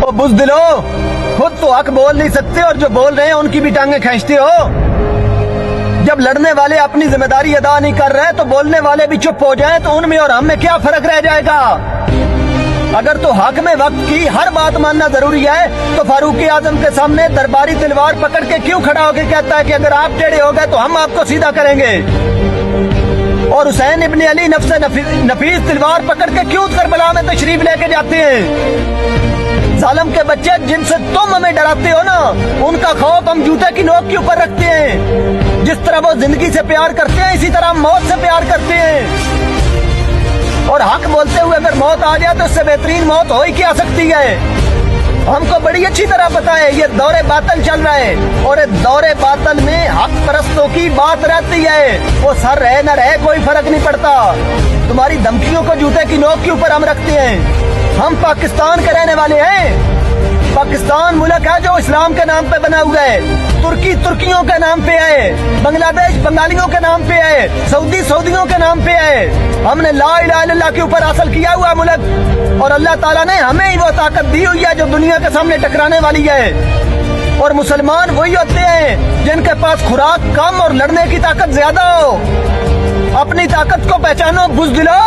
ओ बुज़दिलो, खुद तो हक बोल नहीं सकते और जो बोल रहे हैं उनकी भी टांगें खींचते हो। जब लड़ने वाले अपनी जिम्मेदारी अदा नहीं कर रहे तो बोलने वाले भी चुप हो जाएं तो उनमें और हम में क्या फर्क रह जाएगा। अगर तो हक में वक्त की हर बात मानना जरूरी है तो फारूक आजम के सामने दरबारी तलवार पकड़ के क्यों खड़ा होकर कहता है कि अगर आप टेढ़े हो गए तो हम आपको सीधा करेंगे। और हुसैन इब्ने अली नफ्स नफीस तलवार पकड़ के क्यों करबला में तशरीफ लेके जाते हैं। जालिम के बच्चे जिनसे तुम हमें डराते हो ना, उनका खौफ हम जूते की नोक के ऊपर रखते हैं। जिस तरह वो जिंदगी से प्यार करते हैं इसी तरह हम मौत से प्यार करते हैं। और हक बोलते हुए अगर मौत आ जाए तो उससे बेहतरीन मौत हो ही क्या सकती है। हमको बड़ी अच्छी तरह पता है ये दौरे बातल चल रहा है और इस दौरे बातल में हक परस्तों की बात रहती है। वो सर रहे न रहे कोई फर्क नहीं पड़ता। तुम्हारी धमकियों को जूते की नोक के ऊपर हम रखते हैं। हम पाकिस्तान के रहने वाले हैं। पाकिस्तान मुल्क है जो इस्लाम के नाम पे बना हुआ है। तुर्की तुर्कियों के नाम पे है, बांग्लादेश बंगालियों के नाम पे है, सऊदी सऊदियों के नाम पे है। हमने ला इलाहा इल्लल्लाह के ऊपर हासिल किया हुआ मुल्क और अल्लाह ताला ने हमें ही वो ताकत दी हुई है जो दुनिया के सामने टकराने वाली है। और मुसलमान वही होते हैं जिनके पास खुराक कम और लड़ने की ताकत ज्यादा हो। अपनी ताकत को पहचानो बुज़दिलो।